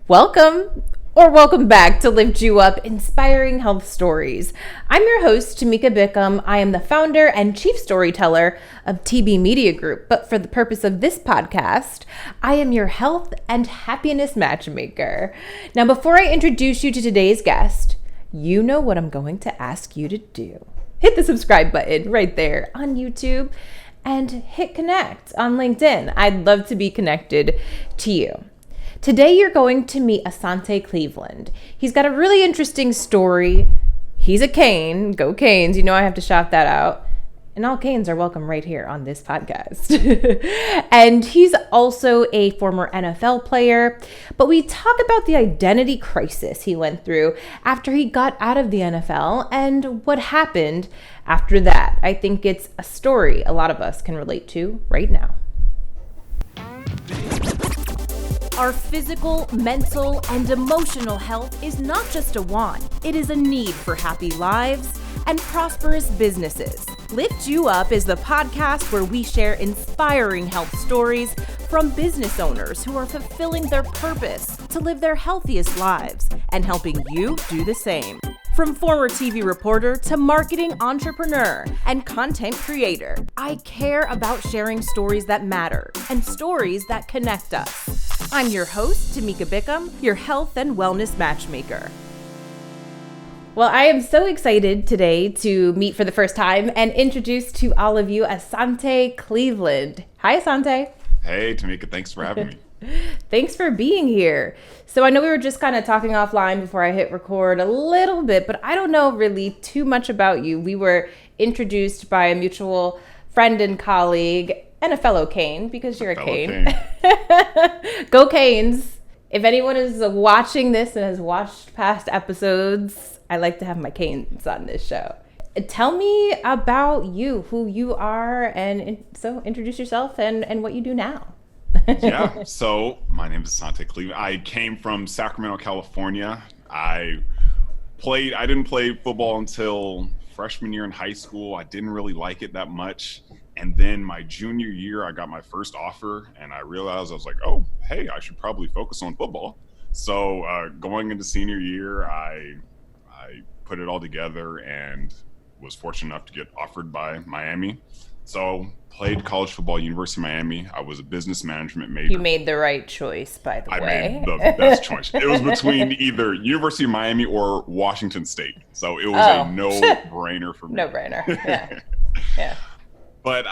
Welcome back to Lift You Up Inspiring Health Stories. I'm your host, Tamika Bickham. I am the founder and chief storyteller of TB Media Group. But for the purpose of this podcast, I am your health and happiness matchmaker. Now, before I introduce you to today's guest, you know what I'm going to ask you to do. Hit the subscribe button right there on YouTube and hit connect on LinkedIn. I'd love to be connected to you. Today, you're going to meet Asante Cleveland. He's got a really interesting story. He's a Cane. Go Canes. You know I have to shout that out. And all Canes are welcome right here on this podcast. And he's also a former NFL player. But we talk about the identity crisis he went through after he got out of the NFL and what happened after that. I think it's a story a lot of us can relate to right now. Our physical, mental, and emotional health is not just a want, it is a need for happy lives and prosperous businesses. Lift You Up is the podcast where we share inspiring health stories from business owners who are fulfilling their purpose to live their healthiest lives and helping you do the same. From former TV reporter to marketing entrepreneur and content creator, I care about sharing stories that matter and stories that connect us. I'm your host, Tamika Bickham, your health and wellness matchmaker. Well, I am so excited today to meet for the first time and introduce to all of you Asante Cleveland. Hi, Asante. Hey, Tamika, thanks for having me. Thanks for being here. So I know we were just kind of talking offline before I hit record a little bit, but I don't know really too much about you. We were introduced by a mutual friend and colleague and a fellow Cane, because you're a Cane. Go Canes. If anyone is watching this and has watched past episodes, I like to have my Canes on this show. Tell me about you, who you are, and so introduce yourself and what you do now. Yeah, so my name is Asante Cleveland. I came from Sacramento, California. I didn't play football until freshman year in high school. I didn't really like it that much. And then my junior year, I got my first offer and I realized, I was like, oh, hey, I should probably focus on football. So going into senior year, I put it all together and was fortunate enough to get offered by Miami. So played college football at University of Miami. I was a business management major. You made the right choice, by the way. I made the best choice. It was between either University of Miami or Washington State. So it was a no-brainer for me. No-brainer, yeah. Yeah. But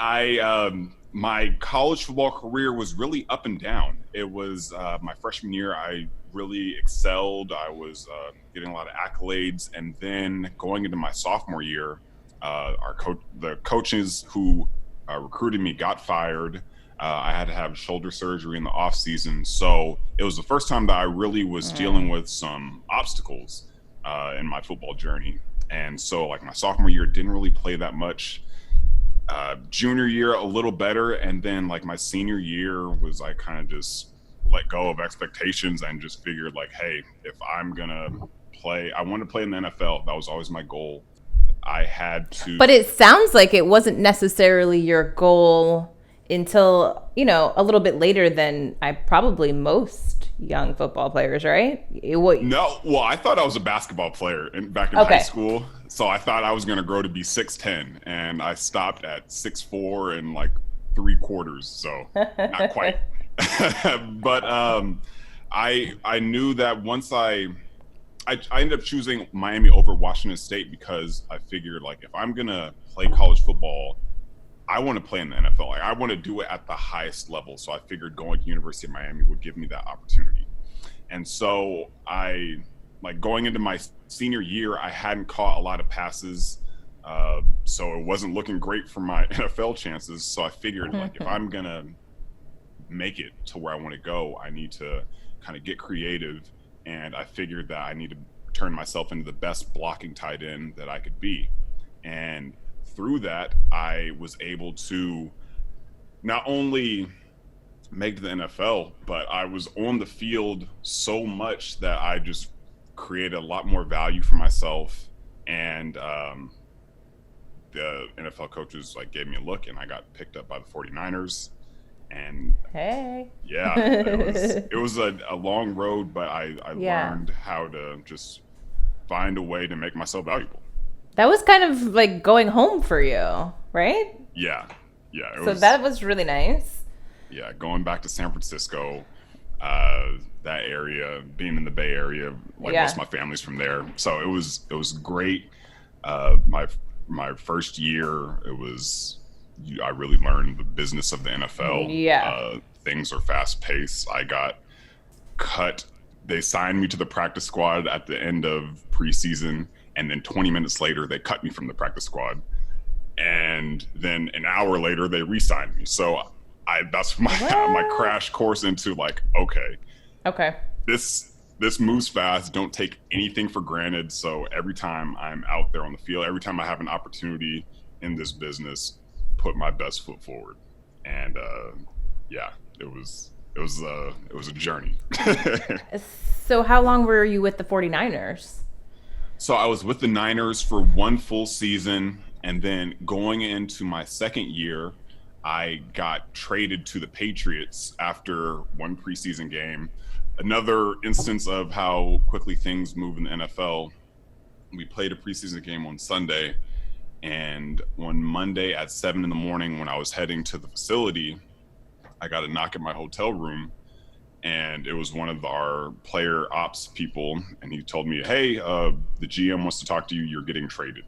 my college football career was really up and down. It was my freshman year, I really excelled. I was getting a lot of accolades. And then going into my sophomore year, the coaches who recruited me got fired. I had to have shoulder surgery in the off season. So it was the first time that I really was dealing with some obstacles in my football journey. And so like my sophomore year, didn't really play that much. Junior year, a little better. And then like my senior year was I kind of just let go of expectations and just figured like, hey, if I'm going to play, I want to play in the NFL. That was always my goal. I had to. But it sounds like it wasn't necessarily your goal until, a little bit later than probably most young football players, right? No, well, I thought I was a basketball player back in high school. So I thought I was going to grow to be 6'10", and I stopped at 6'4" and like 3/4. So not quite. But I knew that once I ended up choosing Miami over Washington State because I figured like if I'm gonna play college football, I want to play in the NFL. Like I want to do it at the highest level. So I figured going to University of Miami would give me that opportunity. And so going into my senior year, I hadn't caught a lot of passes. So it wasn't looking great for my NFL chances. So I figured like if I'm gonna make it to where I want to go, I need to kind of get creative. And I figured that I need to turn myself into the best blocking tight end that I could be. And through that, I was able to not only make the NFL, but I was on the field so much that I just created a lot more value for myself. And the NFL coaches gave me a look, and I got picked up by the 49ers. And Hey. yeah, it was a long road, but I Yeah. learned how to just find a way to make myself valuable. That was kind of like going home for you, right? Yeah, yeah, it So was. that was really nice. Yeah, going back to San Francisco, that area, being in the Bay Area, like most of Yeah. my family's from there, so it was great. My first year, I really learned the business of the NFL. Yeah. Things are fast paced. I got cut. They signed me to the practice squad at the end of preseason, and then 20 minutes later, they cut me from the practice squad, and then an hour later, they re-signed me. So that's my my What? crash course into like, okay, Okay. this moves fast. Don't take anything for granted. So every time I'm out there on the field, every time I have an opportunity in this business, put my best foot forward. And yeah, it was a journey. So how long were you with the 49ers? So I was with the Niners for one full season, and then going into my second year, I got traded to the Patriots after one preseason game. Another instance of how quickly things move in the NFL. We played a preseason game on Sunday, and on Monday at 7 in the morning, when I was heading to the facility, I got a knock at my hotel room, and it was one of our player ops people, and he told me, "Hey, the GM wants to talk to you. You're getting traded."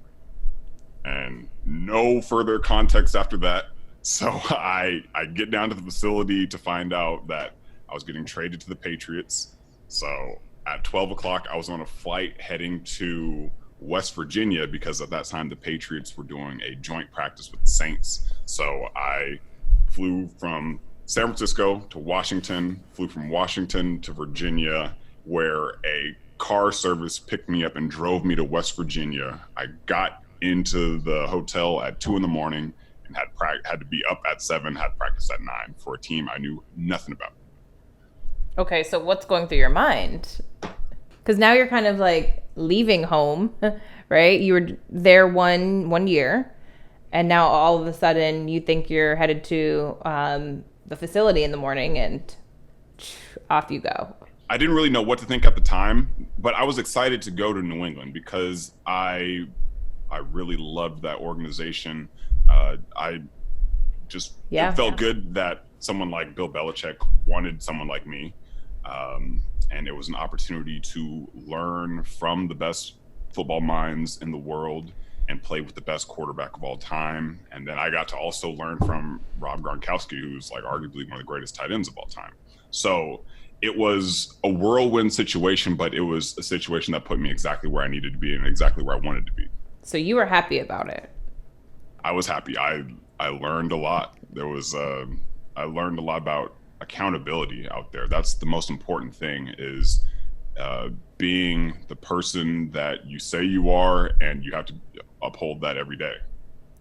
And no further context after that. So I get down to the facility to find out that I was getting traded to the Patriots. So at 12 o'clock, I was on a flight heading to West Virginia, because at that time the Patriots were doing a joint practice with the Saints. So I flew from San Francisco to Washington, flew from Washington to Virginia, where a car service picked me up and drove me to West Virginia. I got into the hotel at 2 in the morning and had to be up at 7, had practice at 9 for a team I knew nothing about. Okay, so what's going through your mind? Because now you're kind of like leaving home, right? You were there one year, and now all of a sudden you think you're headed to the facility in the morning, and off you go. I didn't really know what to think at the time, but I was excited to go to New England because I really loved that organization. I just Yeah. It felt good that someone like Bill Belichick wanted someone like me, and it was an opportunity to learn from the best football minds in the world and play with the best quarterback of all time. And then I got to also learn from Rob Gronkowski, who's like arguably one of the greatest tight ends of all time. So it was a whirlwind situation, but it was a situation that put me exactly where I needed to be and exactly where I wanted to be. So you were happy about it. I was happy. I learned a lot. I learned a lot about accountability out there. That's the most important thing, is being the person that you say you are, and you have to uphold that every day.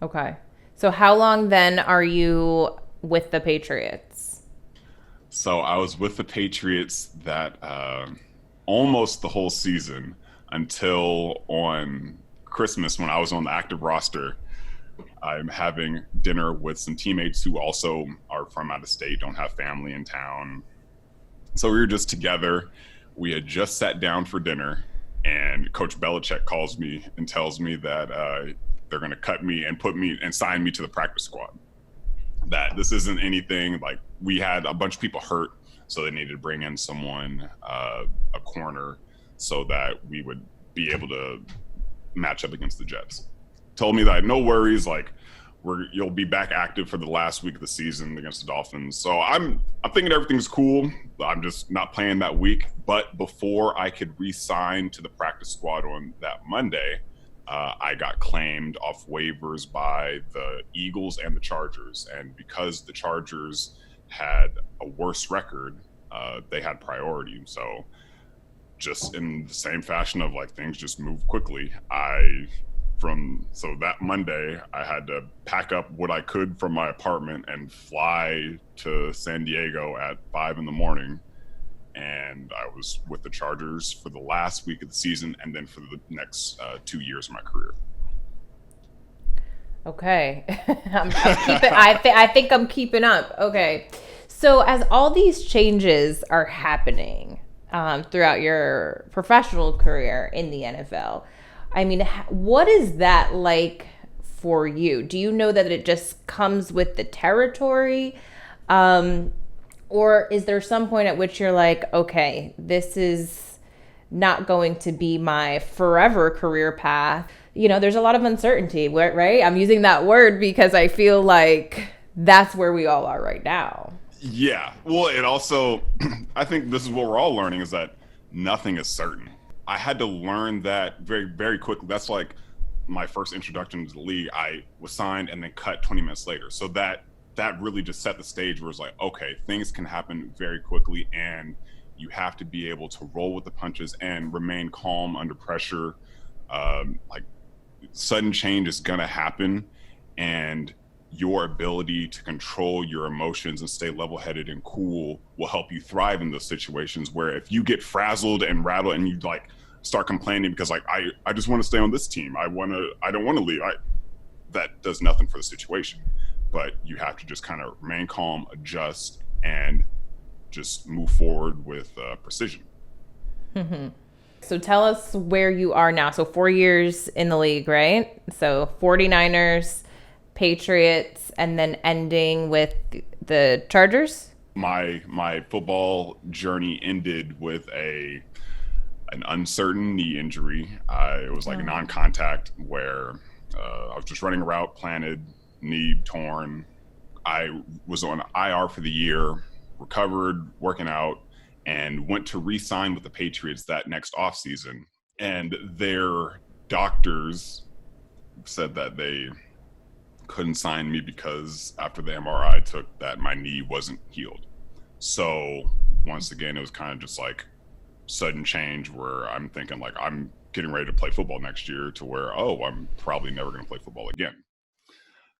Okay. So how long then are you with the Patriots? So I was with the Patriots that almost the whole season, until on Christmas, when I was on the active roster. I'm having dinner with some teammates who also are from out of state, don't have family in town. So we were just together. We had just sat down for dinner, and Coach Belichick calls me and tells me that they're going to cut me and put me and sign me to the practice squad. That this isn't anything, like, we had a bunch of people hurt, so they needed to bring in someone, a corner, so that we would be able to match up against the Jets. Told me that no worries, like, you'll be back active for the last week of the season against the Dolphins. So I'm thinking everything's cool. I'm just not playing that week. But before I could re-sign to the practice squad on that Monday, I got claimed off waivers by the Eagles and the Chargers. And because the Chargers had a worse record, they had priority. So just in the same fashion of like things just move quickly, so that Monday, I had to pack up what I could from my apartment and fly to San Diego at 5 in the morning. And I was with the Chargers for the last week of the season, and then for the next 2 years of my career. Okay. I think I'm keeping up. Okay. So as all these changes are happening throughout your professional career in the NFL, I mean, what is that like for you? Do you know that it just comes with the territory? Um, or is there some point at which you're like, okay, this is not going to be my forever career path? There's a lot of uncertainty, right? I'm using that word because I feel like that's where we all are right now. Yeah. Well, it also, I think this is what we're all learning is that nothing is certain. I had to learn that very, very quickly. That's like my first introduction to the league. I was signed and then cut 20 minutes later. So that really just set the stage where it's like, okay, things can happen very quickly and you have to be able to roll with the punches and remain calm under pressure. Like sudden change is going to happen, and your ability to control your emotions and stay level-headed and cool will help you thrive in those situations where if you get frazzled and rattled and you like start complaining because like I just want to stay on this team, I don't want to leave, that does nothing for the situation. But you have to just kind of remain calm, adjust, and just move forward with precision. Mm-hmm. So tell us where you are now. So 4 years in the league, right? So 49ers, Patriots, and then ending with the Chargers? My football journey ended with an uncertain knee injury. It was like a non-contact where I was just running a route, planted, knee torn. I was on IR for the year, recovered, working out, and went to re-sign with the Patriots that next offseason. And their doctors said that they couldn't sign me because after the MRI I took that my knee wasn't healed. So once again, it was kind of just like sudden change where I'm thinking like I'm getting ready to play football next year to where, oh, I'm probably never going to play football again.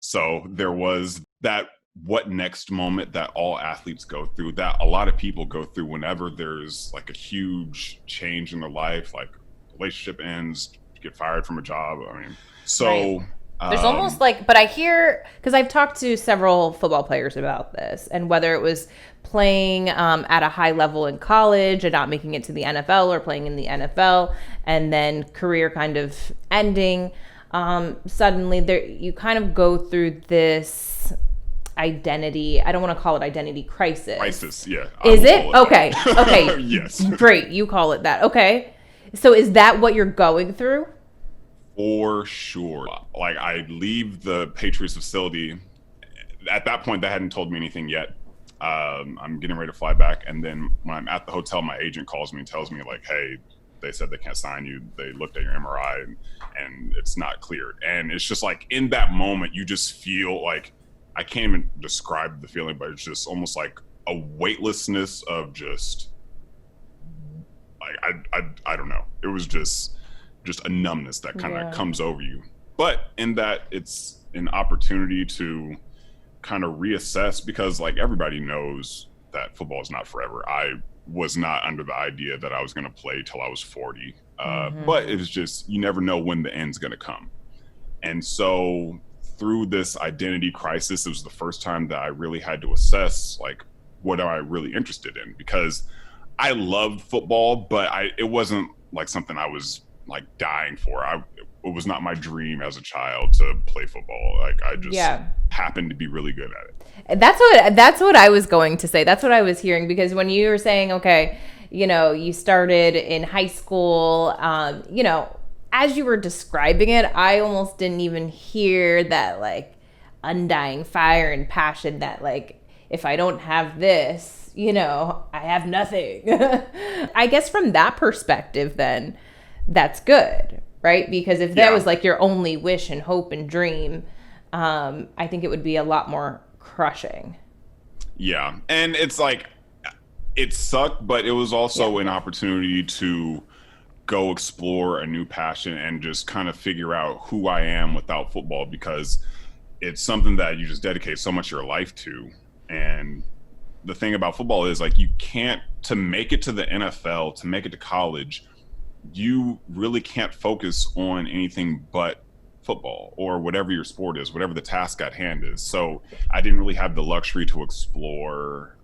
So there was that what next moment that all athletes go through, that a lot of people go through whenever there's like a huge change in their life, like relationship ends, get fired from a job. I mean, so right. There's almost like, but I hear, because I've talked to several football players about this, and whether it was playing at a high level in college and not making it to the NFL, or playing in the NFL and then career kind of ending, suddenly there you kind of go through this identity. I don't want to call it identity crisis. Yeah. Is it? Okay. Okay. Yes. Great. You call it that. Okay. So is that what you're going through? For sure. Like I leave the Patriots facility. At that point, they hadn't told me anything yet. I'm getting ready to fly back. And then when I'm at the hotel, my agent calls me and tells me like, hey, they said they can't sign you. They looked at your MRI and it's not cleared. And it's just like in that moment, you just feel like, I can't even describe the feeling, but it's just almost like a weightlessness of just like, I don't know. It was just a numbness that kind of comes over you. But in that it's an opportunity to kind of reassess, because like everybody knows that football is not forever. I was not under the idea that I was going to play till I was 40. But it's just, you never know when the end's going to come. And so through this identity crisis, it was the first time that I really had to assess, like, what am I really interested in? Because I loved football, but it wasn't like something I was like dying for. It was not my dream as a child to play football. Like I just happened to be really good at it. That's what I was going to say. That's what I was hearing, because when you were saying, okay, you started in high school, as you were describing it, I almost didn't even hear that like undying fire and passion that like, if I don't have this, I have nothing. I guess from that perspective, then that's good, right? Because if that was like your only wish and hope and dream, I think it would be a lot more crushing. Yeah. And it's like, it sucked, but it was also an opportunity to go explore a new passion and just kind of figure out who I am without football, because it's something that you just dedicate so much of your life to. And the thing about football is like, you can't, to make it to the NFL, to make it to college, you really can't focus on anything but football or whatever your sport is, whatever the task at hand is. So I didn't really have the luxury to explore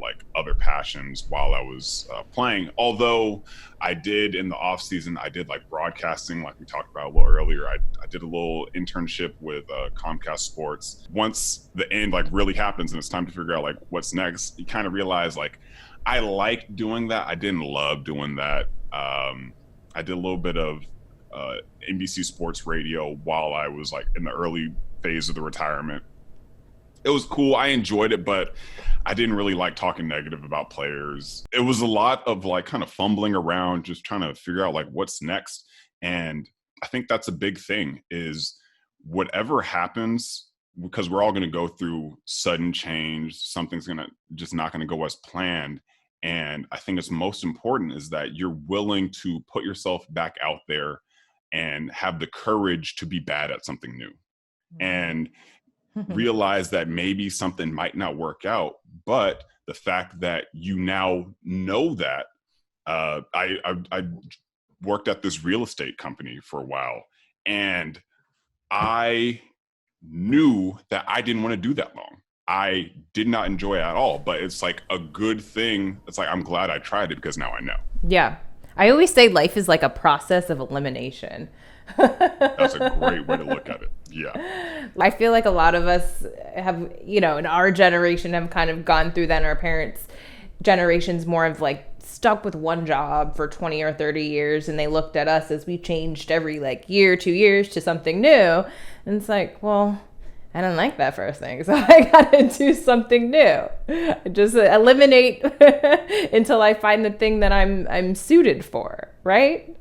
like other passions while I was playing. Although I did in the off season, I did like broadcasting, like we talked about a little earlier. I did a little internship with Comcast Sports. Once the end like really happens and it's time to figure out like what's next, you kind of realize like I like doing that. I didn't love doing that. I did a little bit of NBC Sports Radio while I was like in the early phase of the retirement. It was cool. I enjoyed it, but I didn't really like talking negative about players. It was a lot of like kind of fumbling around, just trying to figure out like what's next. And I think that's a big thing is whatever happens, because we're all going to go through sudden change. Something's just not going to go as planned. And I think it's most important is that you're willing to put yourself back out there and have the courage to be bad at something new. And realize that maybe something might not work out, but the fact that you now know that I worked at this real estate company for a while, and I knew that I didn't want to do that long. I did not enjoy it at all, but it's like a good thing. It's like, I'm glad I tried it because now I know. Yeah. I always say life is like a process of elimination. That's a great way to look at it. Yeah. I feel like a lot of us have, in our generation have kind of gone through that. Our parents' generations more of like stuck with one job for 20 or 30 years. And they looked at us as we changed every like year, 2 years to something new. And it's like, well, I don't like that first thing. So I got to do something new. Just eliminate until I find the thing that I'm suited for. Right.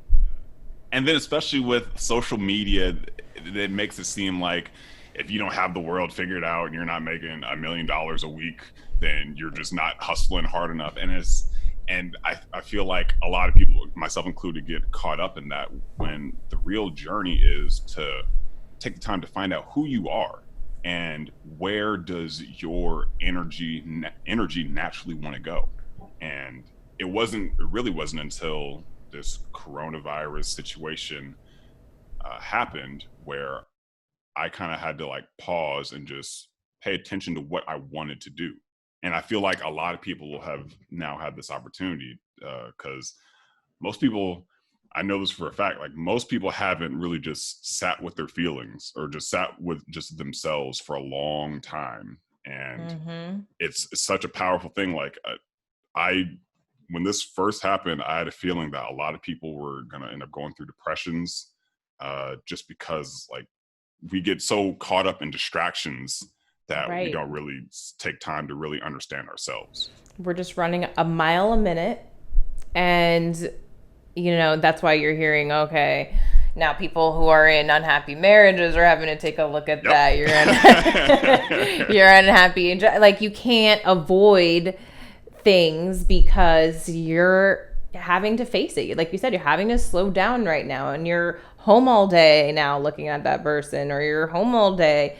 And then especially with social media, it makes it seem like if you don't have the world figured out and you're not making $1 million a week, then you're just not hustling hard enough. And I feel like a lot of people, myself included, get caught up in that when the real journey is to take the time to find out who you are and where does your energy naturally want to go. And it really wasn't until this coronavirus situation happened where I kind of had to like pause and just pay attention to what I wanted to do. And I feel like a lot of people have now had this opportunity because most people, I know this for a fact, like most people haven't really just sat with their feelings or just sat with just themselves for a long time. And it's such a powerful thing. Like when this first happened, I had a feeling that a lot of people were going to end up going through depressions just because like we get so caught up in distractions that we don't really take time to really understand ourselves. We're just running a mile a minute. And, that's why you're hearing, okay, now people who are in unhappy marriages are having to take a look at that. You're unhappy. Like you can't avoid things because you're having to face it. Like you said, you're having to slow down right now, and you're home all day now looking at that person, or you're home all day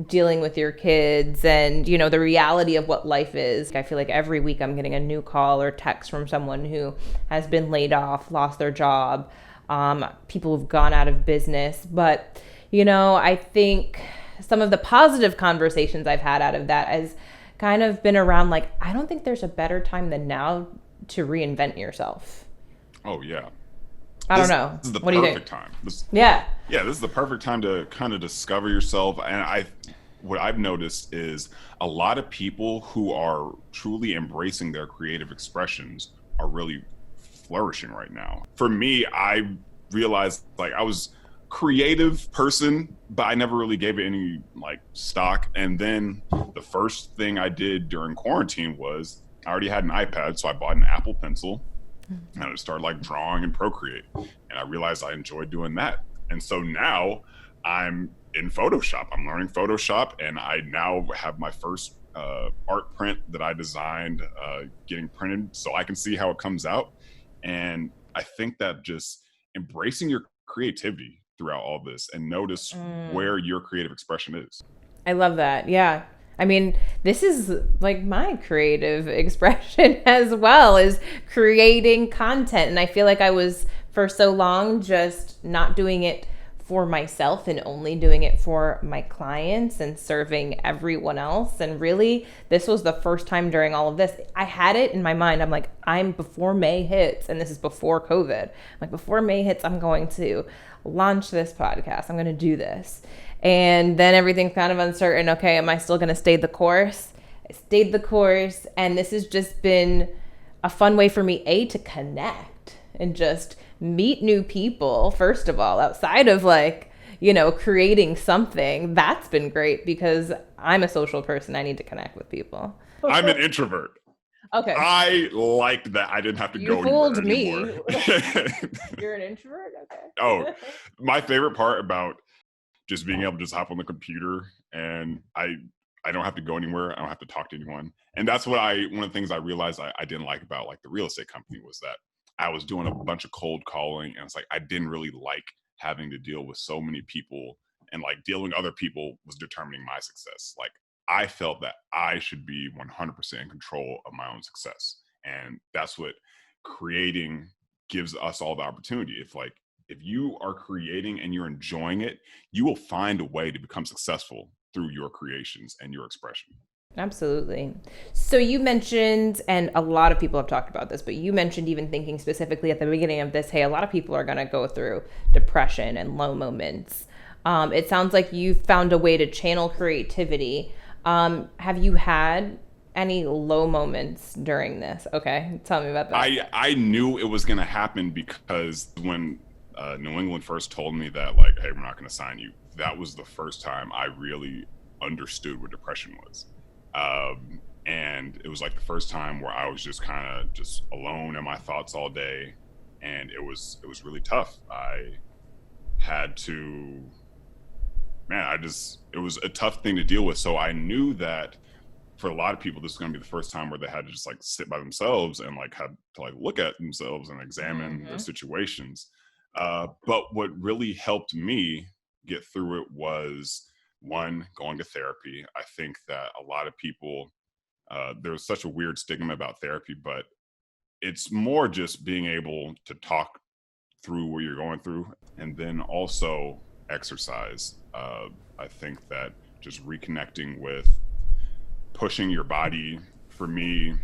dealing with your kids and, the reality of what life is. I feel like every week I'm getting a new call or text from someone who has been laid off, lost their job, people who've gone out of business. But, I think some of the positive conversations I've had out of that has kind of been around like, I don't think there's a better time than now to reinvent yourself. Oh, yeah. I don't know. This is the what do you perfect think? time. Yeah, this is the perfect time to kind of discover yourself. And what I've noticed is a lot of people who are truly embracing their creative expressions are really flourishing right now. For me, I realized like I was a creative person, but I never really gave it any like stock. And then the first thing I did during quarantine was I already had an iPad, so I bought an Apple Pencil. And I started like drawing and Procreate. And I realized I enjoyed doing that. And so now I'm in Photoshop. I'm learning Photoshop, and I now have my first art print that I designed getting printed so I can see how it comes out. And I think that just embracing your creativity throughout all this and notice where your creative expression is. I love that. Yeah. I mean, this is like my creative expression as well, is creating content. And I feel like I was for so long just not doing it for myself and only doing it for my clients and serving everyone else. And really, this was the first time during all of this, I had it in my mind. I'm like, I'm before May hits, and this is before COVID. I'm like, before May hits, I'm going to launch this podcast. I'm going to do this. And then everything's kind of uncertain. Okay, am I still going to stay the course? I stayed the course. And this has just been a fun way for me, to connect and just meet new people, first of all, outside of like, creating something. That's been great because I'm a social person. I need to connect with people. I'm an introvert. Okay. I liked that I didn't have to go anywhere me. anymore. You're an introvert? Okay. Oh, my favorite part about just being able to just hop on the computer and I don't have to go anywhere. I don't have to talk to anyone. And that's what one of the things I realized I didn't like about like the real estate company was that I was doing a bunch of cold calling, and it's like I didn't really like having to deal with so many people, and like dealing with other people was determining my success. Like I felt that I should be 100% in control of my own success. And that's what creating gives us all the opportunity. If you are creating and you're enjoying it, you will find a way to become successful through your creations and your expression. Absolutely. So you mentioned, and a lot of people have talked about this, but you mentioned even thinking specifically at the beginning of this, hey, a lot of people are going to go through depression and low moments. It sounds like you found a way to channel creativity. Have you had any low moments during this? Okay, tell me about that. I knew it was going to happen because when New England first told me that, like, hey, we're not going to sign you, that was the first time I really understood what depression was. And it was like the first time where I was just kind of just alone in my thoughts all day. And it was really tough. I had to, it was a tough thing to deal with. So I knew that for a lot of people, this was going to be the first time where they had to just like sit by themselves and like had to like look at themselves and examine their situations. But what really helped me get through it was, one, going to therapy. I think that a lot of people, there's such a weird stigma about therapy, but it's more just being able to talk through what you're going through. And then also exercise. I think that just reconnecting with pushing your body, for me,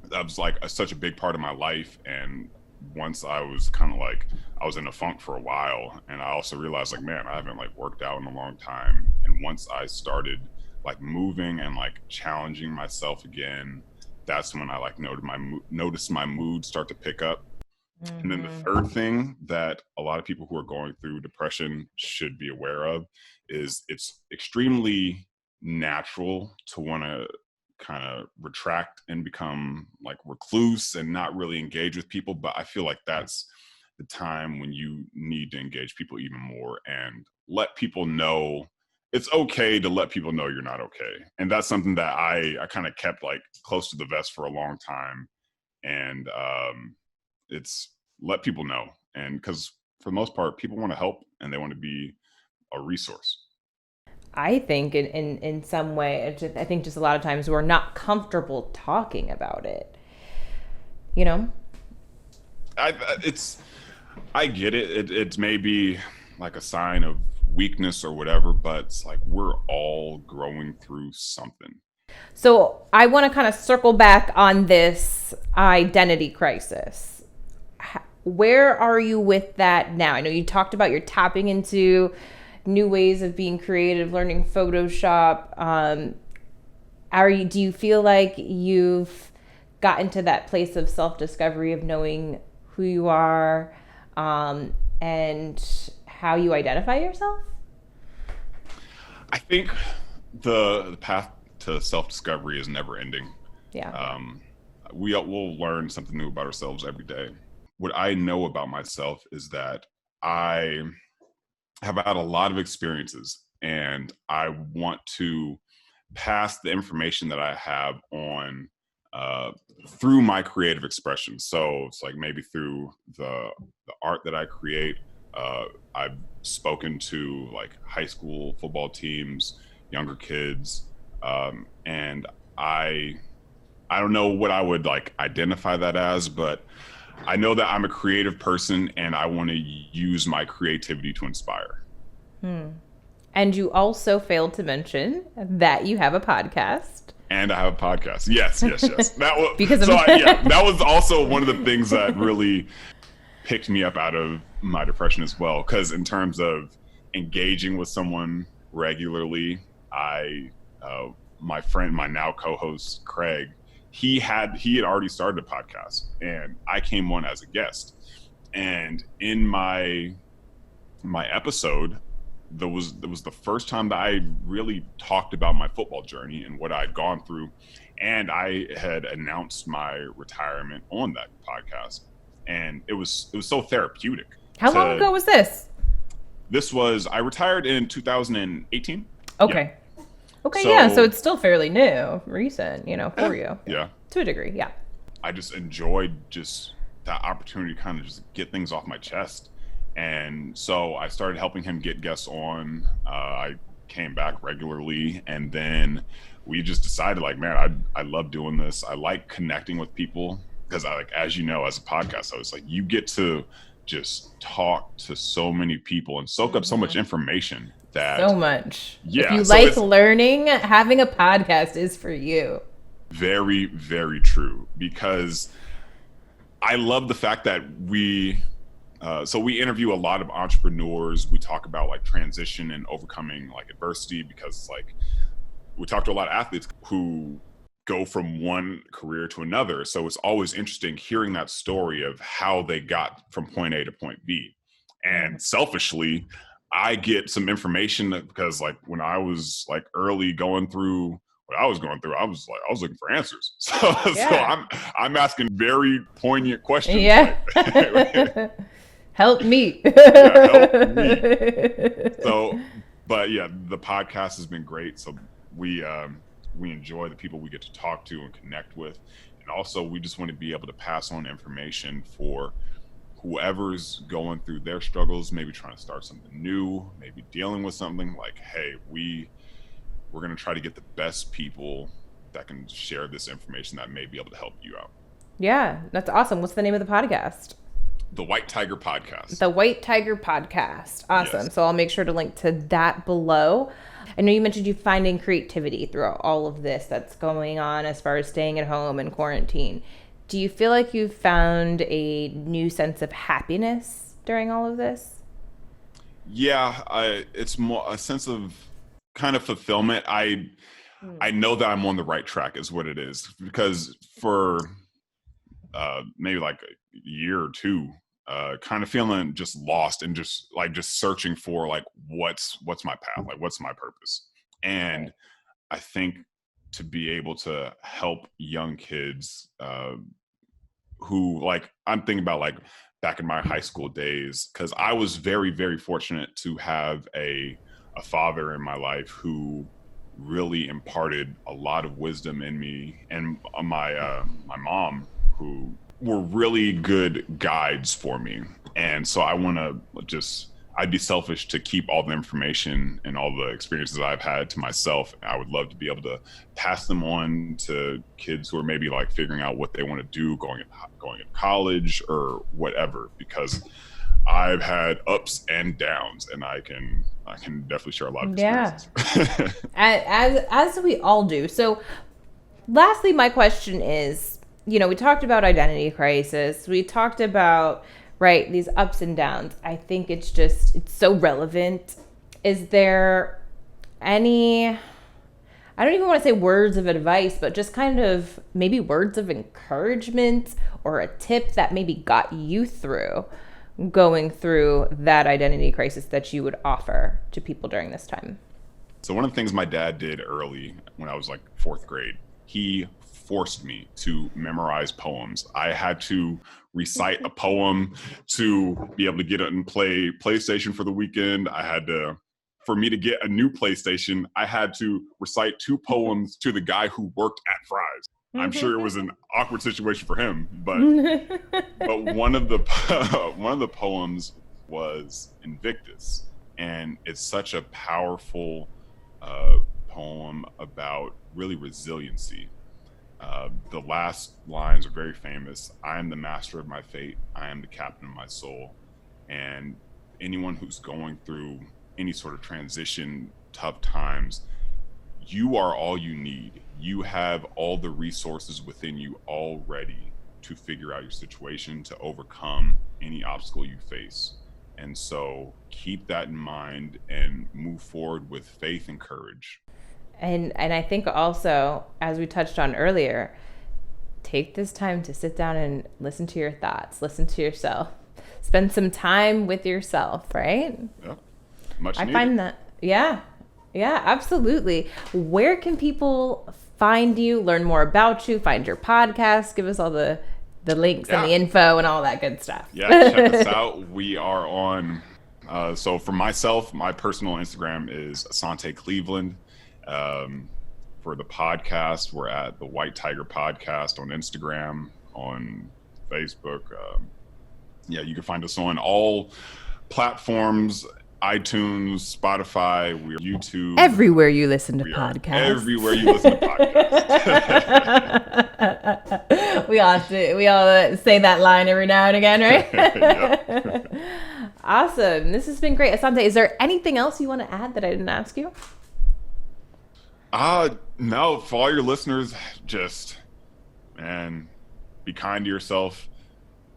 that was like such a big part of my life. And once I was kind of like, I was in a funk for a while, and I also realized like, man, I haven't like worked out in a long time. And once I started like moving and like challenging myself again, that's when I like noticed my mood start to pick up. And then the third thing that a lot of people who are going through depression should be aware of is it's extremely natural to want to kind of retract and become like recluse and not really engage with people. But I feel like that's the time when you need to engage people even more and let people know it's okay to let people know you're not okay. And that's something that I kind of kept like close to the vest for a long time. And it's let people know. And because for the most part, people want to help and they want to be a resource. I think in some way, I think just a lot of times we're not comfortable talking about it, you know? I get it. It's maybe like a sign of weakness or whatever, but it's like we're all growing through something. So I want to kind of circle back on this identity crisis. Where are you with that now? I know you talked about you're tapping into new ways of being creative, learning Photoshop. Do you feel like you've gotten to that place of self-discovery of knowing who you are and how you identify yourself? I think the path to self-discovery is never ending. Yeah. We'll learn something new about ourselves every day. What I know about myself is that I have had a lot of experiences, and I want to pass the information that I have on through my creative expression. So it's like maybe through the art that I create. I've spoken to like high school football teams, younger kids, and I don't know what I would like identify that as, but I know that I'm a creative person and I want to use my creativity to inspire. And you also failed to mention that you have a podcast. And I have a podcast. Yes. That was Because of that was also one of the things that really picked me up out of my depression as well. Because in terms of engaging with someone regularly, my friend, my now co-host Craig, he had already started a podcast, and I came on as a guest. And in my episode, that was the first time that I really talked about my football journey and what I'd gone through, and I had announced my retirement on that podcast, and it was so therapeutic. How long ago was this? I retired in 2018. Okay. Yeah. Okay, so it's still fairly recent, for you. Yeah. To a degree, yeah. I just enjoyed just that opportunity to kind of just get things off my chest. And so I started helping him get guests on. I came back regularly, and then we just decided, like, man, I love doing this. I like connecting with people because as you know, as a podcast host, like, you get to just talk to so many people and soak up so much information. So much. Yeah. If you like learning, having a podcast is for you. Very, very true. Because I love the fact that we interview a lot of entrepreneurs. We talk about like transition and overcoming like adversity, because like we talk to a lot of athletes who go from one career to another. So it's always interesting hearing that story of how they got from point A to point B. And selfishly, I get some information because like when I was like early going through what I was going through, I was looking for answers. So I'm asking very poignant questions. Yeah. Help me. Help me. So, but yeah, the podcast has been great. So we enjoy the people we get to talk to and connect with. And also we just want to be able to pass on information for whoever's going through their struggles, maybe trying to start something new, maybe dealing with something. Like, hey, we're going to try to get the best people that can share this information that may be able to help you out. Yeah, that's awesome. What's the name of the podcast? The White Tiger Podcast. The White Tiger Podcast. Awesome. Yes. So I'll make sure to link to that below. I know you mentioned you finding creativity throughout all of this that's going on as far as staying at home and quarantine. Do you feel like you've found a new sense of happiness during all of this? Yeah, it's more a sense of kind of fulfillment. I know that I'm on the right track is what it is, because for maybe like a year or two, kind of feeling just lost and just searching for like what's my path, like what's my purpose. And I think to be able to help young kids who, like, I'm thinking about like back in my high school days, because I was very, very fortunate to have a father in my life who really imparted a lot of wisdom in me, and my mom, who were really good guides for me. And so I'd be selfish to keep all the information and all the experiences I've had to myself. I would love to be able to pass them on to kids who are maybe like figuring out what they want to do, going to college or whatever, because I've had ups and downs, and I can definitely share a lot of experiences. Yeah. As we all do. So lastly, my question is, we talked about identity crisis. We talked about these ups and downs. I think it's so relevant. Is there any, I don't even want to say words of advice, but just kind of maybe words of encouragement or a tip that maybe got you through going through that identity crisis that you would offer to people during this time? So one of the things my dad did early when I was like fourth grade, he forced me to memorize poems. I had to recite a poem to be able to get it and play PlayStation for the weekend. For me to get a new PlayStation, I had to recite 2 poems to the guy who worked at Fry's. I'm sure it was an awkward situation for him, but one of the poems was Invictus, and it's such a powerful poem about really resiliency. The last lines are very famous. I am the master of my fate. I am the captain of my soul. And anyone who's going through any sort of transition, tough times, you are all you need. You have all the resources within you already to figure out your situation, to overcome any obstacle you face. And so keep that in mind and move forward with faith and courage. And I think also, as we touched on earlier, take this time to sit down and listen to your thoughts, listen to yourself, spend some time with yourself, right? Yeah, much needed. I find that, yeah, absolutely. Where can people find you, learn more about you, find your podcast? Give us all the links and the info and all that good stuff. Yeah, check us out. We are on, so for myself, my personal Instagram is Asante Cleveland. For the podcast, we're at the White Tiger Podcast on Instagram, on Facebook. You can find us on all platforms, iTunes, Spotify, we're YouTube. Everywhere you listen to podcasts. Everywhere you listen to podcasts. We all say that line every now and again, right? Yep. Awesome. This has been great. Asante, is there anything else you want to add that I didn't ask you? No, for all your listeners, just, be kind to yourself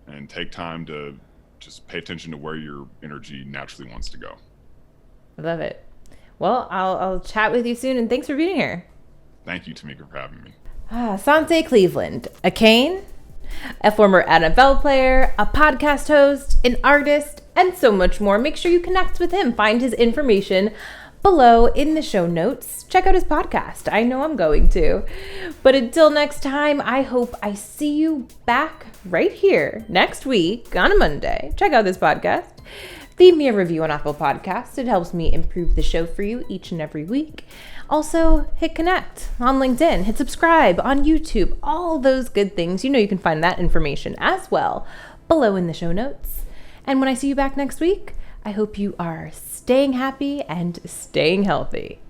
and take time to just pay attention to where your energy naturally wants to go. I love it. Well, I'll chat with you soon, and thanks for being here. Thank you, Tamika, for having me. Asante Cleveland, a Cane, a former NFL player, a podcast host, an artist, and so much more. Make sure you connect with him. Find his information below in the show notes. Check out his podcast. I know I'm going to. But until next time, I hope I see you back right here next week on a Monday. Check out this podcast. Leave me a review on Apple Podcasts. It helps me improve the show for you each and every week. Also, hit connect on LinkedIn. Hit subscribe on YouTube. All those good things. You can find that information as well below in the show notes. And when I see you back next week, I hope you are staying happy and staying healthy.